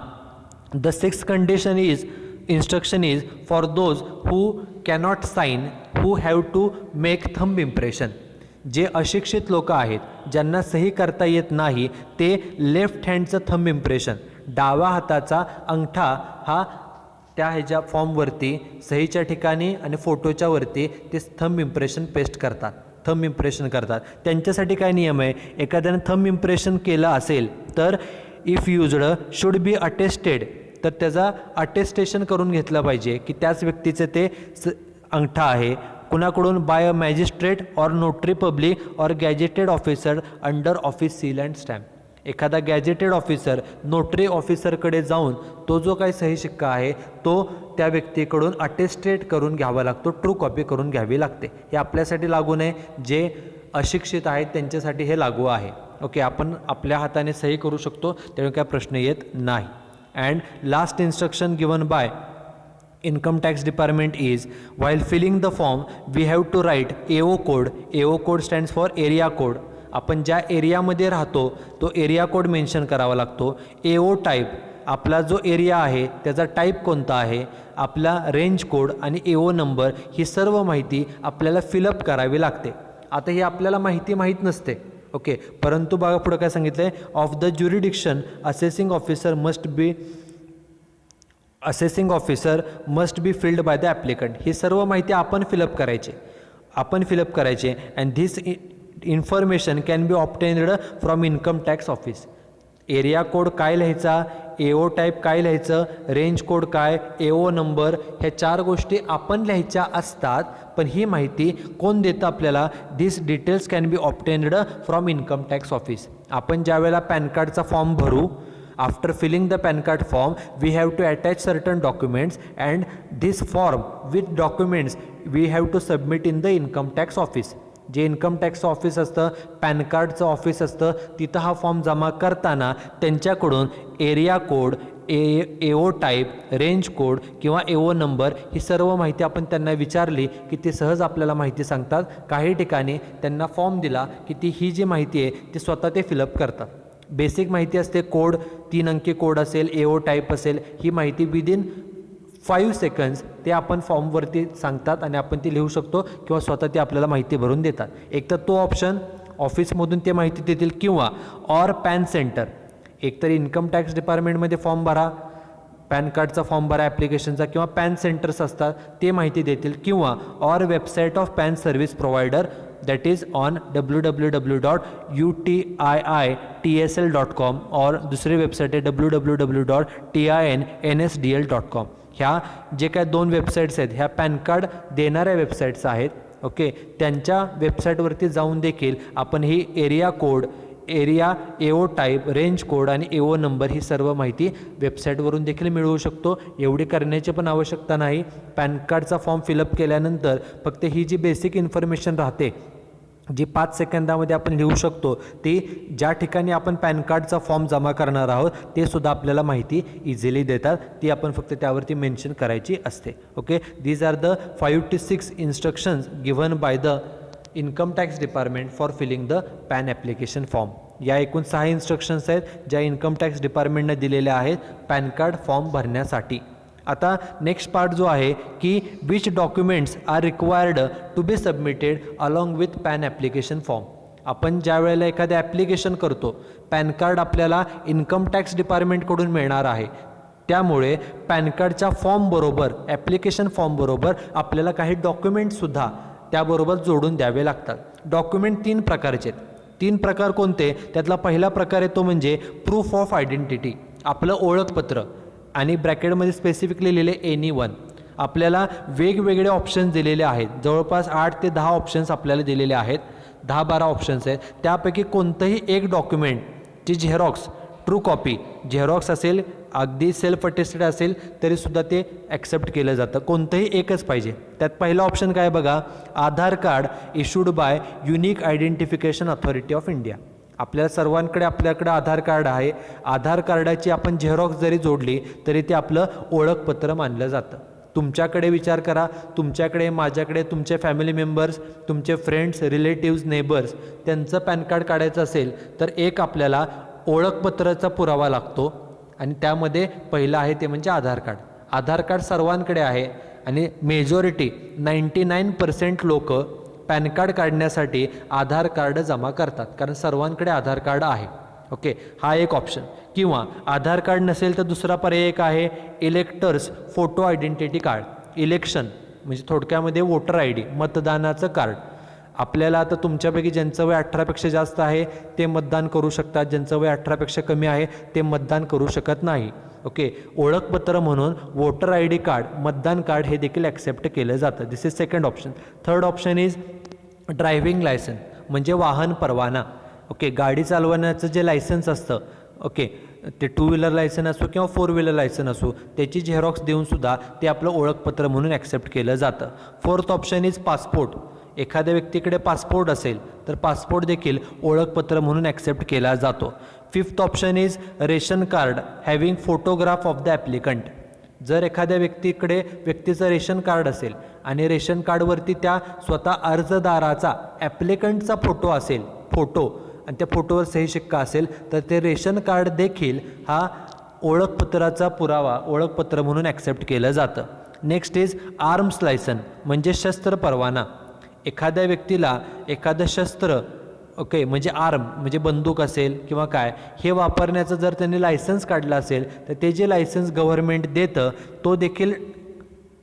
the 6th condition is instruction is for those who cannot sign who have to make thumb impression जे अशिक्षित लोक आहेत ज्यांना सही करता येत नाही ते लेफ्ट हँडचं थंब इम्प्रेशन डावा हाताचा अंगठा हा त्या ह्याच्या फॉर्मवरती सहीच्या ठिकाणी आणि फोटोच्या वरती ते थंब इम्प्रेशन पेस्ट करतात थंब इम्प्रेशन करतात. त्यांच्यासाठी काय नियम आहे, एखाद्याने थंब इम्प्रेशन केलं असेल तर if used should be attested, तर त्याचा अटेस्टेशन करून घेतलं पाहिजे की त्याच व्यक्तीचं ते अंगठा आहे. कुणाकडून, by a magistrate or notary public or gazetted officer under office seal and stamp. एखादा गॅजेटेड ऑफिसर नोटरी ऑफिसरकडे जाऊन तो जो काही सही शिक्का आहे तो त्या व्यक्तीकडून अटेस्टेट करून घ्यावा लागतो, ट्रू कॉपी करून घ्यावी लागते. हे आपल्यासाठी लागू नाही, जे अशिक्षित आहेत त्यांच्यासाठी हे लागू आहे. ओके, आपण आपल्या हाताने सही करू शकतो, त्यामुळे काय प्रश्न येत नाही. And last instruction given bye Income Tax Department is, while filling the form we have to write AO code. AO code stands for area code. आपण ज्या एरियामध्ये राहतो तो एरिया कोड मेन्शन करावा लागतो. AO टाईप, आपला जो एरिया आहे त्याचा टाईप कोणता आहे, आपला रेंज कोड आणि AO नंबर ही सर्व माहिती आपल्याला फिलअप करावी लागते. आता ही आपल्याला माहीत नसते. ओके, परंतु बघा पुढे काय सांगितलं आहे, of the jurisdiction assessing officer must be filled by the applicant. ही सर्व माहिती आपण फिलअप करायचे and this information can be obtained from income tax office. Area code काय लिहायचा, AO टाईप काय लिहायचं, रेंज कोड काय, AO नंबर, ह्या 4 गोष्टी आपण लिहायच्या असतात. पण ही माहिती कोण देतं आपल्याला, this details can be obtained from income tax office. आपण ज्या वेळेला पॅन कार्डचा फॉर्म भरू, after filling the PAN card form we have to attach certain documents and this form with documents we have to submit in the income tax office. जे income tax office असतं, pan कार्डचं office असतं, तिथं हा form जमा करताना त्यांच्याकडून area code, AO type, range code किंवा AO नंबर ही सर्व माहिती आपण त्यांना विचारली की ते सहज आपल्याला माहिती सांगतात. काही ठिकाणी त्यांना फॉर्म दिला की ही जी माहिती आहे ती स्वतः ते फिलअप करतात. बेसिक माहिती असते, कोड 3 अंकी कोड असेल, AO टाईप असेल, ही माहिती विदिन 5 सेकंड्स ते आपण फॉर्मवरती सांगतात आणि आपण ती लिहू शकतो किंवा स्वतः ते आपल्याला माहिती भरून देतात. एक तर तो ऑप्शन, ऑफिसमधून ते माहिती देतील, किंवा ऑर पॅन सेंटर. एकतर इन्कम टॅक्स डिपार्टमेंटमध्ये फॉर्म भरा, पॅन कार्डचा फॉर्म भरा ॲप्लिकेशनचा, किंवा पॅन सेंटर्स असतात ते माहिती देतील, किंवा or website of pan service provider, that is on www.utiitsl.com और दुसरी वेबसाईट आहे www.tinsdl.com. ह्या जे काय 2 वेबसाईट्स आहेत ह्या पॅन कार्ड देणाऱ्या वेबसाईट्स आहेत. ओके, त्यांच्या वेबसाईटवरती जाऊन देखील आपण ही area code, AO type, range code आणि AO नंबर ही सर्व माहिती वेबसाईटवरून देखील मिळवू शकतो. एवढी करण्याची पण आवश्यकता नाही. पॅन कार्डचा फॉर्म फिलअप केल्यानंतर फक्त ही जी बेसिक इन्फॉर्मेशन राहते जी 5 सेकंदामध्ये आपण लिहू शकतो, ती ज्या ठिकाणी आपण पॅन कार्डचा फॉर्म जमा करणार आहोत ते सुद्धा आपल्याला माहिती इझिली देतात. ती आपण फक्त त्यावरती मेन्शन करायची असते. Okay, these are the 5 to 6 instructions given by the income tax department for filling the PAN application form. या एकूण 6 इन्स्ट्रक्शन्स आहेत ज्या इन्कम टॅक्स डिपार्टमेंटने दिलेल्या आहेत पॅन कार्ड फॉर्म भरण्यासाठी. आता नेक्स्ट पार्ट जो आहे की which documents are required to be submitted along with PAN application form. आपण ज्या वेळेला एखादं ॲप्लिकेशन करतो, पॅन कार्ड आपल्याला इन्कम टॅक्स डिपार्टमेंटकडून मिळणार आहे, त्यामुळे पॅन कार्डच्या फॉर्मबरोबर, ॲप्लिकेशन फॉर्मबरोबर आपल्याला काही डॉक्युमेंटसुद्धा त्याबरोबर जोडून द्यावे लागतात. डॉक्युमेंट 3 प्रकारचे आहेत. 3 प्रकार कोणते, त्यातला पहिला प्रकार आहे तो म्हणजे प्रूफ ऑफ आयडेंटिटी, आपलं ओळखपत्र, आणि ब्रॅकेटमध्ये स्पेसिफिकली लिहिले anyone. आपल्याला वेगवेगळे ऑप्शन्स दिलेले आहेत, जवळपास 8 ते 10 ऑप्शन्स आपल्याला दिलेले आहेत, 10-12 ऑप्शन्स आहेत. त्यापैकी कोणतंही एक डॉक्युमेंटची झेरॉक्स, ट्रू कॉपी, झेरॉक्स असेल, अगदी सेल्फ अटेस्टेड असेल तरीसुद्धा ते ॲक्सेप्ट केलं जातं. कोणतंही एकच पाहिजे. त्यात पहिला ऑप्शन काय बघा, Aadhaar card issued by unique identification authority of India. आपल्या सर्वांकडे आपल्याकडे आधार कार्ड आहे. आधार कार्डाची आपण झेरॉक्स जरी जोडली तरी ते आपलं ओळखपत्र मानलं जातं. तुमच्याकडे विचार करा, तुमच्याकडे, माझ्याकडे, तुमचे फॅमिली मेंबर्स, तुमचे फ्रेंड्स, रिलेटिव्स, नेबर्स, त्यांचं पॅन कार्ड काढायचं असेल तर एक आपल्याला ओळखपत्राचा पुरावा लागतो आणि त्यामध्ये पहिलं आहे ते म्हणजे आधार कार्ड. आधार कार्ड सर्वांकडे आहे आणि मेजॉरिटी 99% लोक पॅन कार्ड काढण्यासाठी आधार कार्ड जमा करतात, कारण सर्वांकडे आधार कार्ड आहे. ओके, हा एक ऑप्शन. किंवा आधार कार्ड नसेल तर दुसरा पर्याय एक आहे electors photo identity card. Election म्हणजे थोडक्यामध्ये वोटर ID, मतदानाचं कार्ड. आपल्याला आता तुमच्यापैकी ज्यांचं वय 18पेक्षा जास्त आहे ते मतदान करू शकतात, ज्यांचं वय 18पेक्षा कमी आहे ते मतदान करू शकत नाही. ओके, ओळखपत्र म्हणून वोटर आय डी कार्ड, मतदान कार्ड हे देखील ॲक्सेप्ट केलं जातं. This is second option. Third option is driving licence म्हणजे वाहन परवाना. ओके, गाडी चालवण्याचं जे लायसन्स असतं, ओके, ते 2 व्हीलर लायसन असो किंवा 4 व्हीलर लायसन असो, त्याची झेरॉक्स देऊनसुद्धा ते आपलं ओळखपत्र म्हणून ॲक्सेप्ट केलं जातं. Fourth option is passport. एखाद्या व्यक्तीकडे पासपोर्ट असेल तर पासपोर्ट देखील ओळखपत्र म्हणून ॲक्सेप्ट केला जातो. Fifth option is ration card having photograph of the applicant. जर एखाद्या व्यक्तीचं रेशन कार्ड असेल आणि रेशन कार्डवरती त्या स्वतः अर्जदाराचा ॲप्लिकंटचा फोटो असेल, आणि त्या फोटोवर सही शिक्का असेल, तर ते रेशन कार्ड देखील हा ओळखपत्राचा पुरावा, ओळखपत्र म्हणून ॲक्सेप्ट केलं जातं. नेक्स्ट इज आर्म्स लायसन म्हणजे शस्त्र परवाना. एखाद्या व्यक्तीला एखादं शस्त्र, ओके, म्हणजे आर्म म्हणजे बंदूक असेल किंवा काय, हे वापरण्याचं जर त्यांनी लायसन्स काढलं असेल तर ते जे लायसन्स गव्हर्नमेंट देतं तो देखील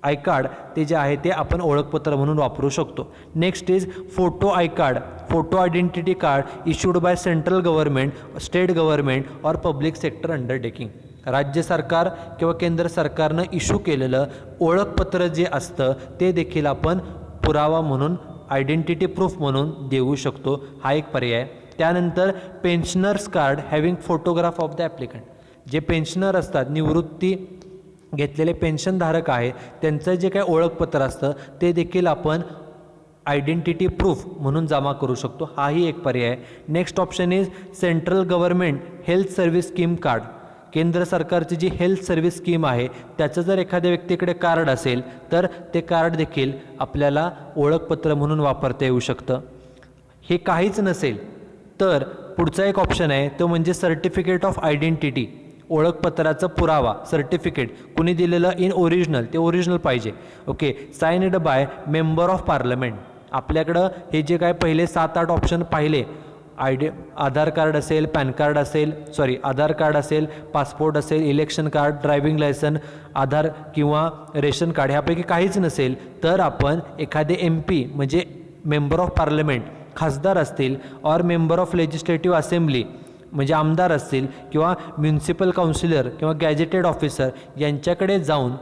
आय कार्ड ते जे आहे ते आपण ओळखपत्र म्हणून वापरू शकतो. Next is photo I card, photo identity card issued by central government, state government और पब्लिक सेक्टर अंडरटेकिंग. राज्य सरकार किंवा केंद्र सरकारनं इश्यू केलेलं ओळखपत्र जे असतं ते देखील आपण पुरावा म्हणून, आयडेंटिटी प्रूफ म्हणून देऊ शकतो. हा एक पर्याय. त्यानंतर pensioners card having photograph of the applicant. जे पेन्शनर असतात, निवृत्ती घेतलेले पेन्शनधारक आहे, त्यांचं जे काही ओळखपत्र असतं ते देखील आपण आयडेंटिटी प्रूफ म्हणून जमा करू शकतो. हाही एक पर्याय. Next option is central government health service scheme card. केंद्र सरकारची जी हेल्थ सर्व्हिस स्कीम आहे त्याचं जर एखाद्या व्यक्तीकडे कार्ड असेल तर ते कार्ड देखील आपल्याला ओळखपत्र म्हणून वापरता येऊ शकतं. हे काहीच नसेल तर पुढचा एक ऑप्शन आहे तो म्हणजे सर्टिफिकेट ऑफ आयडेंटिटी, ओळखपत्राचा पुरावा, सर्टिफिकेट कुणी दिलेलं इन ओरिजिनल, ते ओरिजिनल पाहिजे. Okay, signed by member of parliament. आपल्याकडं हे जे काय पहिले 7-8 ऑप्शन पाहिले, आधार कार्ड असेल, पॅन कार्ड असेल, आधार कार्ड असेल, पासपोर्ट असेल, इलेक्शन कार्ड, ड्रायव्हिंग लायसन, आधार किंवा रेशन कार्ड, ह्यापैकी काहीच नसेल तर आपण एखादे MP म्हणजे मेंबर ऑफ पार्लमेंट, खासदार असतील, और मेंबर ऑफ लेजिस्लेटिव्ह असेंब्ली म्हणजे आमदार असतील, किंवा म्युन्सिपल काउन्सिलर किंवा गॅजेटेड ऑफिसर यांच्याकडे जाऊन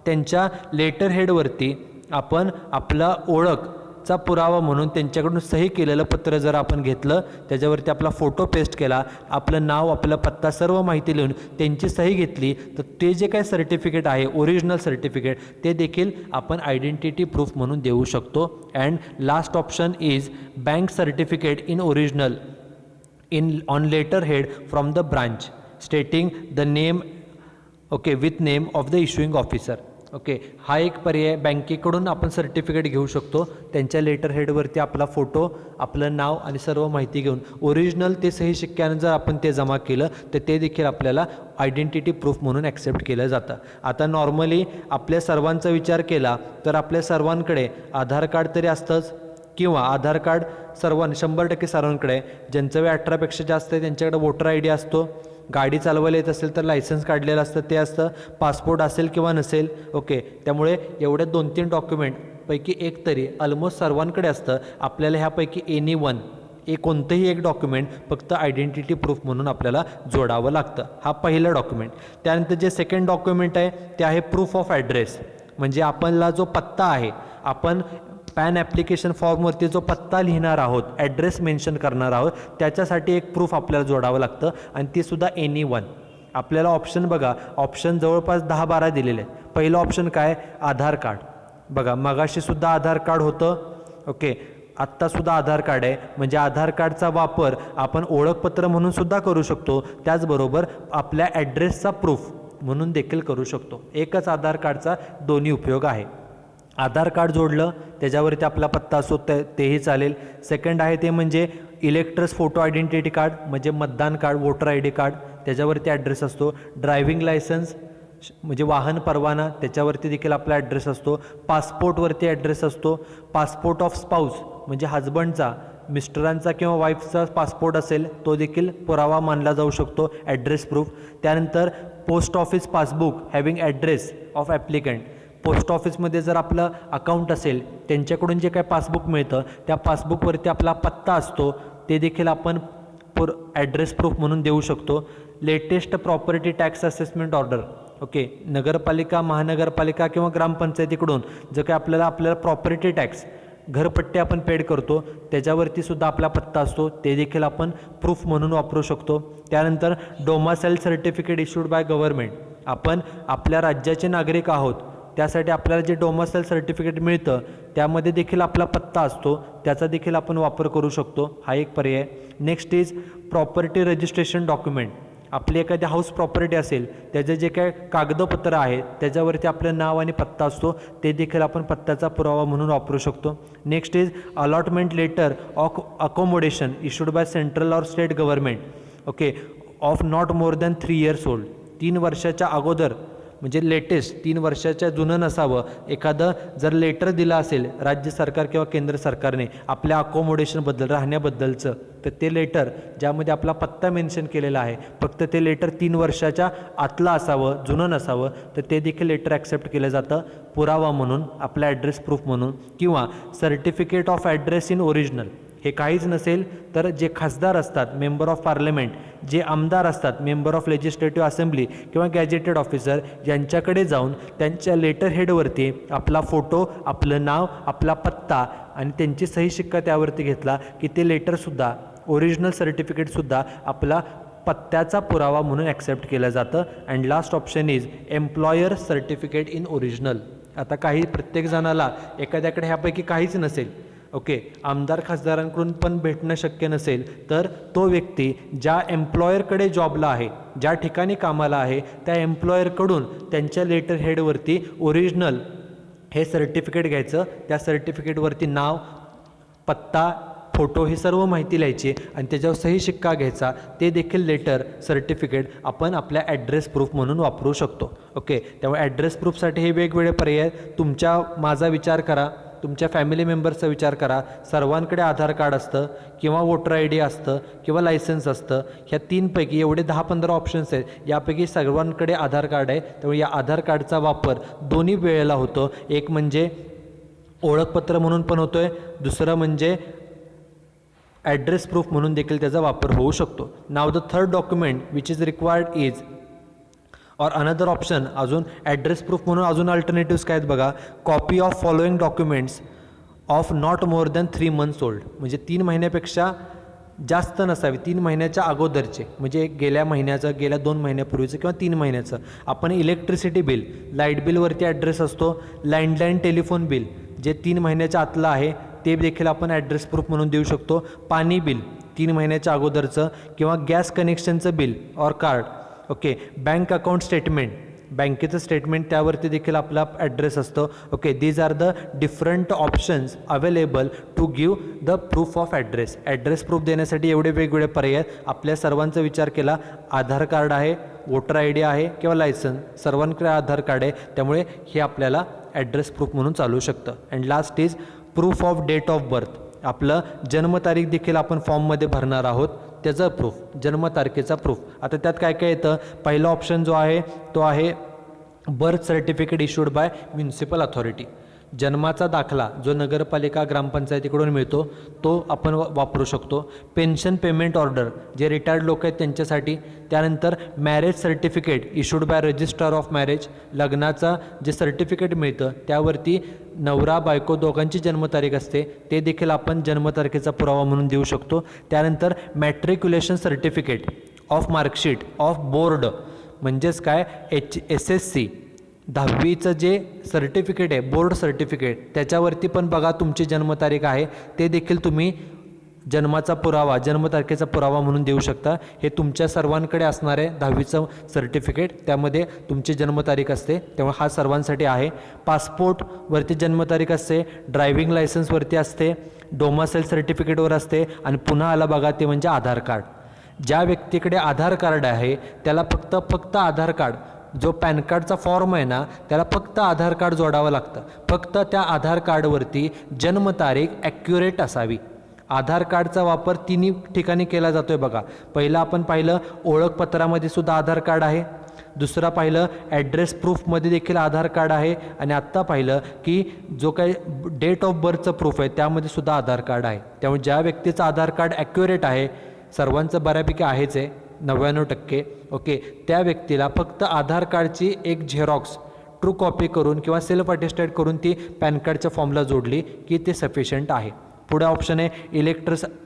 त्यांच्या लेटर हेडवरती आपण आपला ओळखचा पुरावा म्हणून त्यांच्याकडून सही केलेलं पत्र जर आपण घेतलं, त्याच्यावरती आपला फोटो पेस्ट केला, आपलं नाव, आपला पत्ता, सर्व माहिती लिहून त्यांची सही घेतली, तर ते जे काही सर्टिफिकेट आहे, ओरिजिनल सर्टिफिकेट, ते देखील आपण आयडेंटिटी प्रूफ म्हणून देऊ शकतो. And last option is bank certificate in original on letterhead from the branch stating the name, okay, with name of the issuing officer. Okay, हा एक पर्याय. बँकेकडून आपण सर्टिफिकेट घेऊ शकतो, त्यांच्या लेटर हेडवरती आपला फोटो, आपलं नाव आणि सर्व माहिती घेऊन ओरिजिनल ते सही शिक्क्यानं जर आपण ते जमा केलं तर ते देखील आपल्याला आयडेंटिटी प्रूफ म्हणून ॲक्सेप्ट केलं जातं. आता नॉर्मली आपल्या सर्वांचा विचार केला तर आपल्या सर्वांकडे आधार कार्ड तरी असतंच, किंवा आधार कार्ड 100% सर्वांकडे, ज्यांचं वय 18पेक्षा जास्त आहे त्यांच्याकडे वोटर ID असतो, गाडी चालवायला येत असेल तर लायसन्स काढलेलं असतं ते असतं, पासपोर्ट असेल किंवा नसेल. ओके, त्यामुळे एवढ्या 2-3 डॉक्युमेंटपैकी एक तरी ऑलमोस्ट सर्वांकडे असतं. आपल्याला ह्यापैकी कोणतंही एक डॉक्युमेंट फक्त आयडेंटिटी प्रूफ म्हणून आपल्याला जोडावं लागतं. हा पहिलं डॉक्युमेंट. त्यानंतर जे सेकंड डॉक्युमेंट आहे ते आहे प्रूफ ऑफ ॲड्रेस, म्हणजे आपला जो पत्ता आहे, आपण पॅन ॲप्लिकेशन फॉर्मवरती जो पत्ता लिहिणार आहोत, ॲड्रेस मेन्शन करणार आहोत, त्याच्यासाठी एक प्रूफ आपल्याला जोडावं लागतं, आणि ते सुद्धा एनीवन. आपल्याला ऑप्शन बघा, ऑप्शन जवळपास 10-12 दिलेले आहेत. पहिलं ऑप्शन काय, आधार कार्ड. बघा, मगाशीसुद्धा आधार कार्ड होतं, ओके, आत्तासुद्धा आधार कार्ड आहे, म्हणजे आधार कार्डचा वापर आपण ओळखपत्र म्हणून सुद्धा करू शकतो, त्याचबरोबर आपल्या ॲड्रेसचा प्रूफ म्हणून देखील करू शकतो. एकच आधार कार्डचा दोन्ही उपयोग आहे. आधार कार्ड जोडलं, त्याच्यावरती आपला पत्ता असो तेही चालेल. सेकंड आहे ते म्हणजे इलेक्टर्स फोटो आयडेंटिटी कार्ड, म्हणजे मतदान कार्ड, वोटर ID कार्ड, त्याच्यावरती ॲड्रेस असतो. ड्रायव्हिंग लायसन्स म्हणजे वाहन परवाना, त्याच्यावरती देखील आपला ॲड्रेस असतो. पासपोर्टवरती ॲड्रेस असतो. पासपोर्ट ऑफ स्पाऊस म्हणजे हजबंडचा, मिस्टरांचा किंवा वाईफचा पासपोर्ट असेल तो देखील पुरावा मानला जाऊ शकतो, ॲड्रेस प्रूफ. त्यानंतर post office passbook having address of applicant, post ऑफिसमध्ये जर आपलं अकाउंट असेल त्यांच्याकडून जे काय पासबुक मिळतं त्या पासबुकवरती आपला पत्ता असतो ते देखील आपण ॲड्रेस प्रूफ म्हणून देऊ शकतो. Latest property tax assessment order, okay, नगरपालिका, महानगरपालिका किंवा ग्रामपंचायतीकडून जर काय आपल्याला प्रॉपर्टी टॅक्स घरपट्टी आपण पेड करतो त्याच्यावरती सुद्धा आपला पत्ता असतो ते देखील आपण प्रूफ म्हणून वापरू शकतो. त्यानंतर domicile certificate issued by government, आपण आपल्या राज्याचे नागरिक आहोत त्यासाठी आपल्याला जे डोमासाईल सर्टिफिकेट मिळतं त्यामध्ये देखील आपला पत्ता असतो त्याचा देखील आपण वापर करू शकतो. हा एक पर्याय. Next is property registration document, आपली एखादी हाऊस प्रॉपर्टी असेल त्याचे जे काय कागदपत्र आहे त्याच्यावरती आपलं नाव आणि पत्ता असतो ते देखील आपण पत्त्याचा पुरावा म्हणून वापरू शकतो. Next is allotment letter of accommodation issued by central or state government, okay, of not more than 3 years old, 3 वर्षाच्या अगोदर म्हणजे लेटेस्ट 3 वर्षाच्या जुनं नसावं एखादं जर लेटर दिलं असेल राज्य सरकार किंवा केंद्र सरकारने आपल्या अकोमोडेशनबद्दल राहण्याबद्दलचं तर ते लेटर ज्यामध्ये आपला पत्ता मेन्शन केलेला आहे फक्त ते लेटर 3 वर्षाच्या आतलं असावं, जुनं नसावं तर ते देखील लेटर ॲक्सेप्ट केलं जातं पुरावा म्हणून, आपला ॲड्रेस प्रूफ म्हणून. किंवा certificate of address in original, हे काहीच नसेल तर जे खासदार असतात, मेंबर ऑफ पार्लमेंट, जे आमदार असतात, मेंबर ऑफ लेजिस्लेटिव्ह असेंब्ली किंवा गॅजेटेड ऑफिसर यांच्याकडे जाऊन त्यांच्या लेटर हेडवरती आपला फोटो, आपलं नाव, आपला पत्ता आणि त्यांची सही शिक्का त्यावरती घेतला की ते लेटरसुद्धा, ओरिजिनल सर्टिफिकेटसुद्धा आपला पत्त्याचा पुरावा म्हणून ॲक्सेप्ट केलं जातं. And last option is employer certificate in original. आता प्रत्येक जणाला एखाद्याकडे ह्यापैकी काहीच नसेल, ओके, आमदार खासदारांकडून पण भेटणं शक्य नसेल तर तो व्यक्ती ज्या एम्प्लॉयरकडे जॉबला आहे, ज्या ठिकाणी कामाला आहे त्या एम्प्लॉयरकडून त्यांच्या लेटर हेडवरती ओरिजिनल हे सर्टिफिकेट घ्यायचं, त्या सर्टिफिकेटवरती नाव, पत्ता, फोटो ही सर्व माहिती लिहायची आणि त्याच्यावर सही शिक्का घ्यायचा. ते देखील लेटर सर्टिफिकेट आपण आपल्या ॲड्रेस प्रूफ म्हणून वापरू शकतो. ओके, त्यामुळे ॲड्रेस प्रूफसाठी हे वेगवेगळे पर्याय. माझा विचार करा, तुमच्या फॅमिली मेंबर्सचा विचार करा. सर्वांकडे आधार कार्ड असतं किंवा वोटर ID असतं किंवा लायसन्स असतं. ह्या 3पैकी एवढे 10-15 ऑप्शन्स आहेत, यापैकी सर्वांकडे आधार कार्ड आहे. त्यामुळे या आधार कार्डचा वापर दोन्ही वेळेला होतो. एक म्हणजे ओळखपत्र म्हणून पण होतो आहे, दुसरं म्हणजे ॲड्रेस प्रूफ म्हणून देखील त्याचा वापर होऊ शकतो. नाव the third document which is required is और अनदर ऑप्शन, अजून ॲड्रेस प्रूफ म्हणून अजून अल्टरनेटिव्स काय आहेत बघा. Copy of following documents of not more than 3 months old, म्हणजे 3 महिन्यापेक्षा जास्त नसावी, 3 महिन्याच्या अगोदरचे, म्हणजे गेल्या महिन्याचं, गेल्या 2 महिन्यापूर्वीचं किंवा 3 महिन्याचं. आपण इलेक्ट्रिसिटी बिल, लाईट बिलवरती ॲड्रेस असतो. लँडलाईन टेलिफोन बिल जे 3 महिन्याच्या आतलं आहे ते देखील आपण ॲड्रेस प्रूफ म्हणून देऊ शकतो. पाणी बिल 3 महिन्याच्या अगोदरचं किंवा गॅस कनेक्शनचं bill or card, okay. Bank account statement, बँकेचं स्टेटमेंट त्यावरती देखील आपला ॲड्रेस असतो. Okay, these are the different options available to give the proof of address. Address proof देण्यासाठी एवढे वेगवेगळे पर्याय. आपल्या सर्वांचा विचार केला, आधार कार्ड आहे, वोटर ID आहे किंवा लायसन्स, सर्वांकडे आधार कार्ड आहे, त्यामुळे हे आपल्याला ॲड्रेस प्रूफ म्हणून चालू शकतं. And last is proof of date of birth, आपलं जन्मतारीख देखील आपण फॉर्ममध्ये भरणार आहोत, त्याचं प्रूफ, जन्मतारखेचा प्रूफ. आता त्यात काय काय येतं. पहिला ऑप्शन जो आहे तो आहे birth certificate issued by municipal authority, जन्माचा दाखला जो नगरपालिका ग्रामपंचायतीकडून मिळतो तो आपण वापरू शकतो. पेन्शन पेमेंट ऑर्डर जे रिटायर्ड लोक आहेत त्यांच्यासाठी. त्यानंतर marriage certificate issued by registrar of marriage, लग्नाचा जे सर्टिफिकेट मिळतं त्यावरती नवरा बायको दोघांची जन्मतारीख असते, ते देखील आपण जन्मतारखेचा पुरावा म्हणून देऊ शकतो. त्यानंतर matriculation certificate of marksheet of board, म्हणजेच काय SSC 10वीचं जे सर्टिफिकेट आहे, बोर्ड सर्टिफिकेट, त्याच्यावरती पण बघा तुमची जन्मतारीख आहे, ते देखील तुम्ही जन्माचा पुरावा, जन्मतारखेचा पुरावा म्हणून देऊ शकता. हे तुमच्या सर्वांकडे असणार आहे 10वीचं सर्टिफिकेट, त्यामध्ये तुमची जन्मतारीख असते, त्यामुळे हा सर्वांसाठी आहे. पासपोर्टवरती जन्मतारीख असते, ड्रायव्हिंग लायसन्सवरती असते, डोमासाईल सर्टिफिकेटवर असते आणि पुन्हा आला बघा ते म्हणजे आधार कार्ड. ज्या व्यक्तीकडे आधार कार्ड आहे त्याला फक्त आधार कार्ड, जो पॅन कार्डचा फॉर्म आहे ना त्याला फक्त आधार कार्ड जोडावं लागतं. फक्त त्या आधार कार्डवरती जन्मतारीख ॲक्युरेट असावी. आधार कार्डचा वापर 3 ठिकाणी केला जातो आहे बघा. पहिलं आपण पाहिलं ओळखपत्रामध्ये सुद्धा आधार कार्ड आहे, दुसरा पाहिलं ॲड्रेस प्रूफमध्ये देखील आधार कार्ड आहे, आणि आत्ता पाहिलं की जो काही डेट ऑफ बर्थचं प्रूफ आहे त्यामध्ये सुद्धा आधार कार्ड आहे. त्यामुळे ज्या व्यक्तीचं आधार कार्ड ॲक्युरेट आहे, सर्वांचं बऱ्यापैकी आहेच आहे 99%, ओके, त्या व्यक्तीला फक्त आधार कार्डची एक झेरॉक्स ट्रू कॉपी करून किंवा सेल्फ अटेस्टेड करून ती पॅन कार्डच्या फॉर्मला जोडली की ते सफिशियंट आहे. पुढे ऑप्शन आहे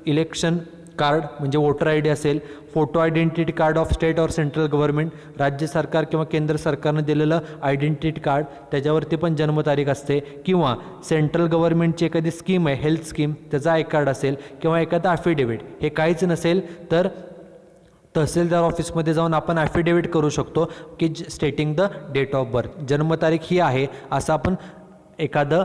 इलेक्शन कार्ड म्हणजे वोटर आय डी असेल, photo identity card of state और सेंट्रल गव्हर्नमेंट, राज्य सरकार किंवा केंद्र सरकारनं दिलेलं आयडेंटिटी कार्ड त्याच्यावरती पण जन्मतारीख असते, किंवा सेंट्रल गव्हर्नमेंटची एखादी स्कीम आहे हेल्थ स्कीम त्याचा आय कार्ड असेल, किंवा एखादा ॲफिडेविट. हे काहीच नसेल तर तहसीलदार ऑफिसमध्ये जाऊन आपण ॲफिडेविट करू शकतो की stating the date of birth, जन्मतारीख ही आहे असं आपण एखादं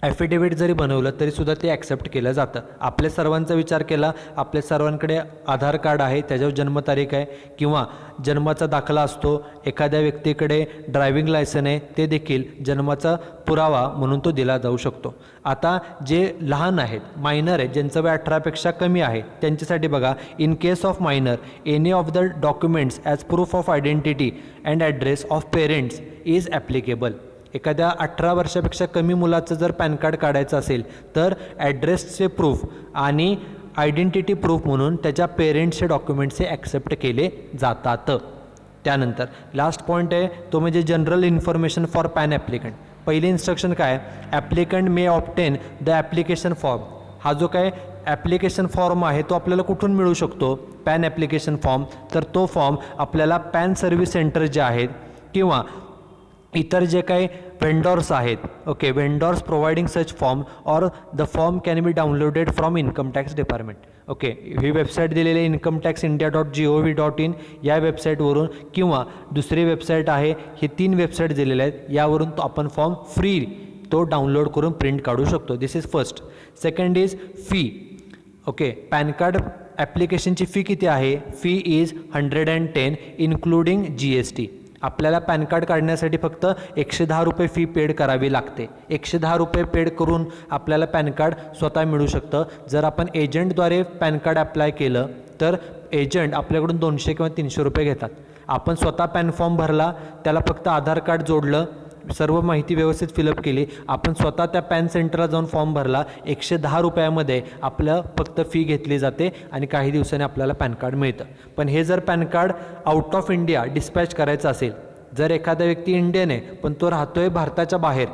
ॲफिडेविट जरी बनवलं तरीसुद्धा ते ॲक्सेप्ट केलं जातं. आपल्या सर्वांचा विचार केला, आपल्या सर्वांकडे आधार कार्ड आहे त्याच्यावर जन्मतारीख आहे, किंवा जन्माचा दाखला असतो, एखाद्या व्यक्तीकडे ड्रायव्हिंग लायसन आहे ते देखील जन्माचा पुरावा म्हणून तो दिला जाऊ शकतो. आता जे लहान आहेत, मायनर आहेत, ज्यांचं वय 18पेक्षा कमी आहे, त्यांच्यासाठी बघा, in case of minor any of the documents as proof of identity and address of parents is applicable. एखाद्या 18 वर्षापेक्षा कमी मुलाचं जर पॅन कार्ड काढायचं असेल तर ॲड्रेसचे प्रूफ आणि आयडेंटिटी प्रूफ म्हणून त्याच्या पेरेंट्सचे डॉक्युमेंट्स हे ॲक्सेप्ट केले जातात. त्यानंतर लास्ट पॉईंट आहे तो म्हणजे general information for pan applicant. पहिली इन्स्ट्रक्शन काय, applicant may obtain the application form. हा जो काय ॲप्लिकेशन फॉर्म आहे तो आपल्याला कुठून मिळू शकतो, पॅन ॲप्लिकेशन फॉर्म. तर तो फॉर्म आपल्याला पॅन सर्व्हिस सेंटर जे आहेत किंवा इतर जे काही वेंडॉर्स आहेत, okay, vendors providing such form or the form can be downloaded from income tax department. Okay, ही वेबसाईट दिलेली आहे incometaxindia.gov.in या वेबसाईटवरून, किंवा दुसरी वेबसाईट आहे, हे 3 वेबसाईट दिलेल्या आहेत, यावरून तो आपण फॉर्म फ्री तो डाउनलोड करून प्रिंट काढू शकतो. This is first. Second is fee. Okay, PAN card ॲप्लिकेशनची फी किती आहे, फी इज 110 इन्क्लुडिंग GST. आपल्याला पॅन कार्ड काढण्यासाठी फक्त 110 रुपये फी पेड करावी लागते. 110 रुपये पेड करून आपल्याला पॅन कार्ड स्वतः मिळू शकतं. जर आपण एजंटद्वारे पॅन कार्ड अप्लाय केलं तर एजंट आपल्याकडून 200 किंवा 300 रुपये घेतात. आपण स्वतः पॅन फॉर्म भरला, त्याला फक्त आधार कार्ड जोडलं, सर्व माहिती व्यवस्थित फिलअप केली, आपण स्वतः त्या पॅन सेंटरला जाऊन फॉर्म भरला, 110 रुपयामध्ये आपलं फक्त फी घेतली जाते आणि काही दिवसांनी आपल्याला पॅन कार्ड मिळतं. पण हे जर pan card out of India dispatch करायचं असेल, जर एखादा व्यक्ती इंडियन आहे पण तो राहतोय भारताच्या बाहेर,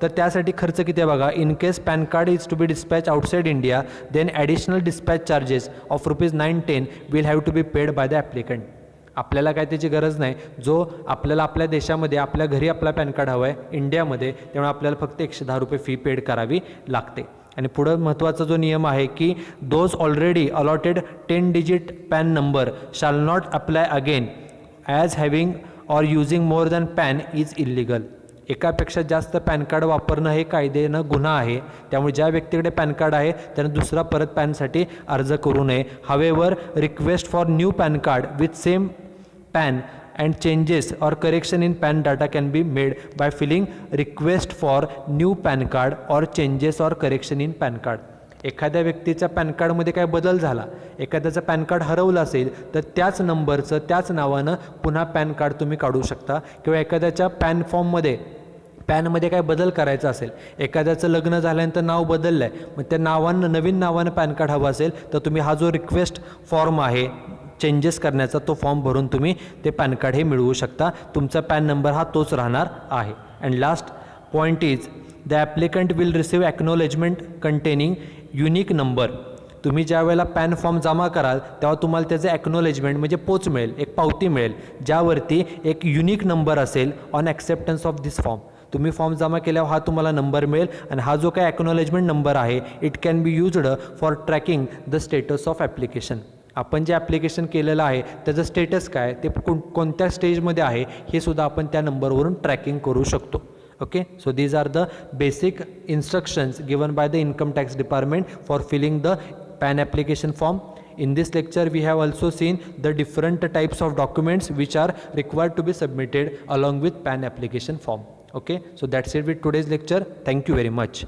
तर त्यासाठी खर्च किती आहे बघा. In case PAN card is to be dispatch outside India then additional dispatch charges of ₹910 will have to be paid by the applicant. आपल्याला काय त्याची गरज नाही. जो आपल्याला आपल्या देशामध्ये आपल्या घरी आपला पॅन कार्ड हवा आहे इंडियामध्ये, त्यामुळे आपल्याला फक्त 110 रुपये फी पेड करावी लागते. आणि पुढं महत्त्वाचा जो नियम आहे की those already allotted 10 digit pan number शाल not apply again as having or using more than pan is illegal. एकापेक्षा जास्त पॅन कार्ड वापरणं हे कायदेनं गुन्हा आहे. त्यामुळे ज्या व्यक्तीकडे पॅन कार्ड आहे त्याने दुसरा परत पॅनसाठी अर्ज करू नये. However request for new pan card with same pan and changes or correction in pan data can be made by feeling request for new pan card or changes or correction in pan card. एखाद्या व्यक्तीच्या pan कार्डमध्ये काय बदल झाला, एखाद्याचं pan card हरवलं असेल तर त्याच नंबरचं त्याच नावानं पुन्हा पॅन कार्ड तुम्ही काढू शकता. किंवा एखाद्याच्या पॅनमध्ये काय बदल करायचा असेल, एखाद्याचं लग्न झाल्यानंतर नाव बदललं आहे, मग त्या नावानं नवीन नावानं पॅन कार्ड हवं असेल तर तुम्ही हा जो रिक्वेस्ट फॉर्म आहे चेंजेस करण्याचा तो फॉर्म भरून तुम्ही ते पॅन कार्ड हे मिळवू शकता. तुमचा पॅन नंबर हा तोच राहणार आहे. And last point is the applicant will receive acknowledgement containing unique number. तुम्ही ज्या वेळेला पॅन फॉर्म जमा कराल तेव्हा तुम्हाला त्याचे ॲक्नॉलेजमेंट म्हणजे पोच मिळेल, एक पावती मिळेल, ज्यावरती एक युनिक नंबर असेल on acceptance of this form. तुम्ही फॉर्म जमा केल्यावर हा तुम्हाला नंबर मिळेल आणि हा जो काय ॲक्नॉलेजमेंट नंबर आहे it can be used for tracking the status of application. आपण जे ॲप्लिकेशन केलेलं आहे त्याचं स्टेटस काय, ते कोणत्या स्टेजमध्ये आहे हे सुद्धा आपण त्या नंबरवरून ट्रॅकिंग करू शकतो. Okay, so these are the basic instructions given by the Income Tax Department for filling the PAN application form. In this lecture we have also seen the different types of documents which are required to be submitted along with PAN application form. Okay, so that's it with today's lecture. Thank you very much.